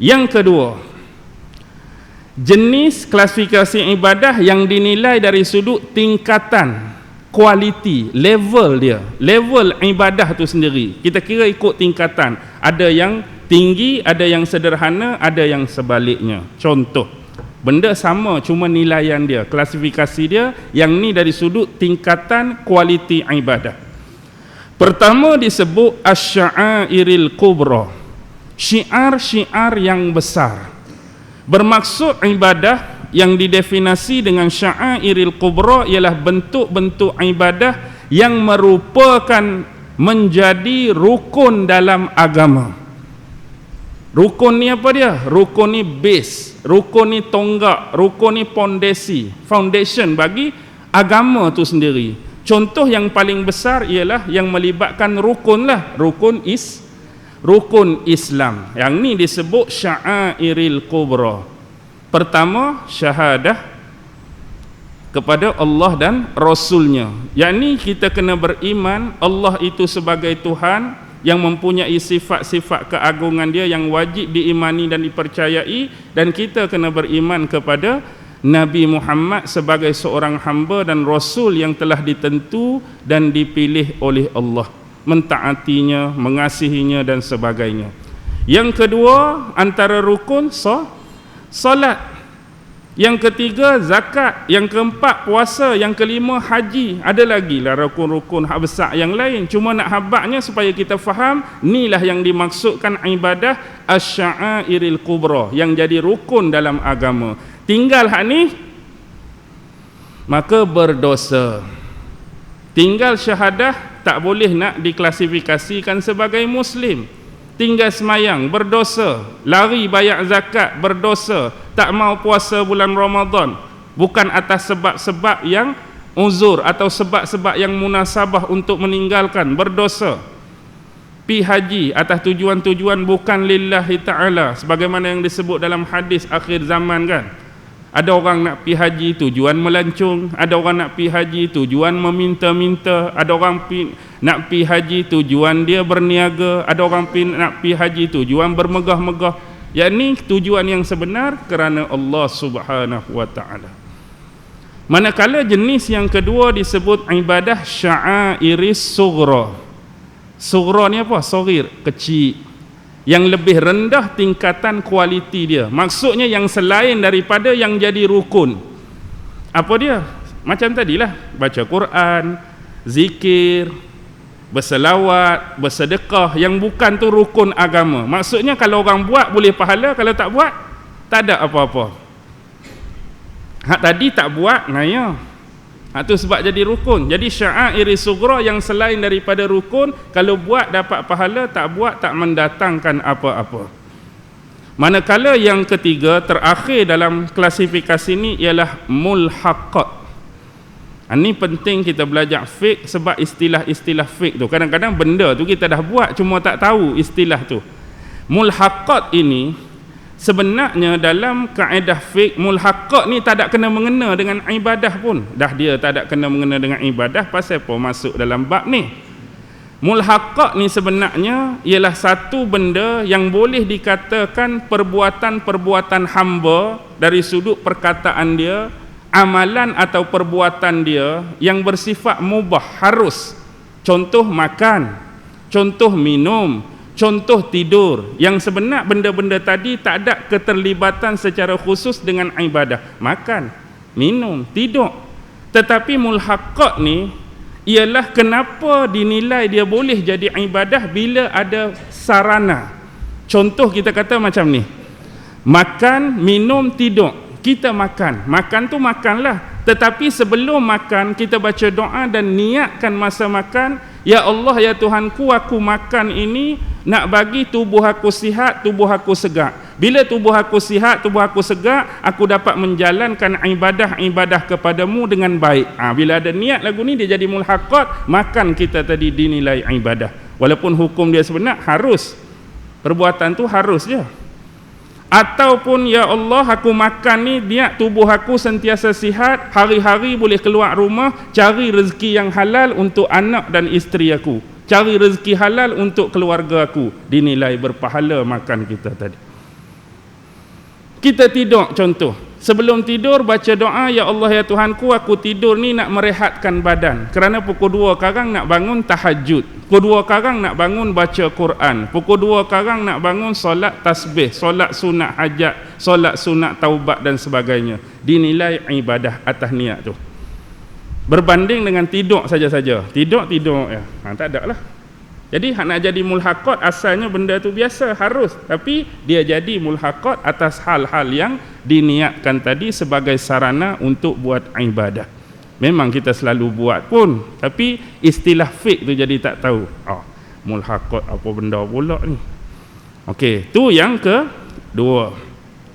Yang kedua, jenis klasifikasi ibadah yang dinilai dari sudut tingkatan, kualiti, level dia, level ibadah tu sendiri. Kita kira ikut tingkatan. Ada yang tinggi, ada yang sederhana, ada yang sebaliknya. Contoh, benda sama cuma nilaian dia, klasifikasi dia, yang ni dari sudut tingkatan kualiti ibadah. Pertama disebut asy-sya'airil kubra, syiar-syiar yang besar. Bermaksud ibadah yang didefinisi dengan sya'airil kubra ialah bentuk-bentuk ibadah yang merupakan menjadi rukun dalam agama. Rukun ni apa dia? Rukun ni base, rukun ni tonggak, rukun ni pondasi, foundation bagi agama tu sendiri. Contoh yang paling besar ialah yang melibatkan rukun lah, rukun Islam. Yang ni disebut sya'airil kubra. Pertama, syahadah kepada Allah dan Rasulnya. Yang ni kita kena beriman Allah itu sebagai Tuhan yang mempunyai sifat-sifat keagungan dia yang wajib diimani dan dipercayai, dan kita kena beriman kepada Nabi Muhammad sebagai seorang hamba dan Rasul yang telah ditentu dan dipilih oleh Allah, mentaatinya, mengasihinya dan sebagainya. Yang kedua antara rukun solat. Yang ketiga zakat. Yang keempat puasa. Yang kelima haji. Ada lagi lah rukun-rukun hak besar yang lain. Cuma nak habaknya supaya kita faham, inilah yang dimaksudkan ibadah asy-sya'airil kubra, yang jadi rukun dalam agama. Tinggal hak ni, maka berdosa. Tinggal syahadah tak boleh nak diklasifikasikan sebagai Muslim. Tinggal semayang, berdosa. Lari bayar zakat, berdosa. Tak mau puasa bulan Ramadan, bukan atas sebab-sebab yang uzur atau sebab-sebab yang munasabah untuk meninggalkan, berdosa. Pi haji atas tujuan-tujuan bukan lillahi ta'ala, sebagaimana yang disebut dalam hadis akhir zaman kan. Ada orang nak pi haji tujuan melancung, ada orang nak pi haji tujuan meminta-minta, ada orang nak pi haji tujuan dia berniaga, ada orang nak pi haji tujuan bermegah-megah. Yang ni tujuan yang sebenar kerana Allah Subhanahu wa taala. Manakala jenis yang kedua disebut ibadah sya'airis sughra. Sughra ni apa? Saghir, kecil. Yang lebih rendah tingkatan kualiti dia. Maksudnya yang selain daripada yang jadi rukun. Apa dia? Macam tadilah, baca Quran, zikir, berselawat, bersedekah, yang bukan tu rukun agama. Maksudnya kalau orang buat boleh pahala, kalau tak buat tak ada apa-apa. Hak tadi tak buat, ngaya. Itu sebab jadi rukun. Jadi sya'airi sughra yang selain daripada rukun, kalau buat dapat pahala, tak buat tak mendatangkan apa-apa. Manakala yang ketiga, terakhir dalam klasifikasi ini ialah mulhaqat. Ini penting kita belajar fiqh, sebab istilah-istilah fiqh tu kadang-kadang benda tu kita dah buat cuma tak tahu istilah tu. Mulhaqat ini sebenarnya dalam kaedah fiqh, mulhaqat ni tak ada kena mengena dengan ibadah pun. Dah dia tak ada kena mengena dengan ibadah, pasal apa masuk dalam bab ni? Mulhaqat ni sebenarnya ialah satu benda yang boleh dikatakan perbuatan-perbuatan hamba dari sudut perkataan dia, amalan atau perbuatan dia yang bersifat mubah, harus. Contoh makan, contoh minum, contoh tidur, yang sebenar benda-benda tadi tak ada keterlibatan secara khusus dengan ibadah. Makan, minum, tidur. Tetapi mulhaqat ni ialah kenapa dinilai dia boleh jadi ibadah bila ada sarana. Contoh kita kata macam ni, makan, minum, tidur. Kita makan tu makanlah, tetapi sebelum makan kita baca doa dan niatkan masa makan, ya Allah, ya Tuhanku, aku makan ini nak bagi tubuh aku sihat, tubuh aku segar. Bila tubuh aku sihat, tubuh aku segar, aku dapat menjalankan ibadah-ibadah kepadamu dengan baik. Bila ada niat lagu ni, dia jadi mulhaqat. Makan kita tadi dinilai ibadah, walaupun hukum dia sebenar harus, perbuatan tu harus je. Ataupun ya Allah, aku makan ni niat tubuh aku sentiasa sihat, hari-hari boleh keluar rumah cari rezeki yang halal untuk anak dan isteri aku, cari rezeki halal untuk keluarga aku, dinilai berpahala makan kita tadi. Kita tidur contoh, sebelum tidur baca doa, ya Allah ya Tuhanku, aku tidur ni nak merehatkan badan, kerana pukul 2 karang nak bangun tahajud, pukul 2 karang nak bangun baca Quran, pukul 2 karang nak bangun solat tasbih, solat sunat hajat, solat sunat taubat dan sebagainya. Dinilai ibadah atas niat tu, berbanding dengan tidur saja-saja. Tidur ya, tak ada lah. Jadi hak nak jadi mulhaqat, asalnya benda tu biasa, harus, tapi dia jadi mulhaqat atas hal-hal yang diniatkan tadi sebagai sarana untuk buat ibadah. Memang kita selalu buat pun, tapi istilah fiqh tu jadi tak tahu. Mulhaqat apa benda pula ni. Okey, tu yang kedua.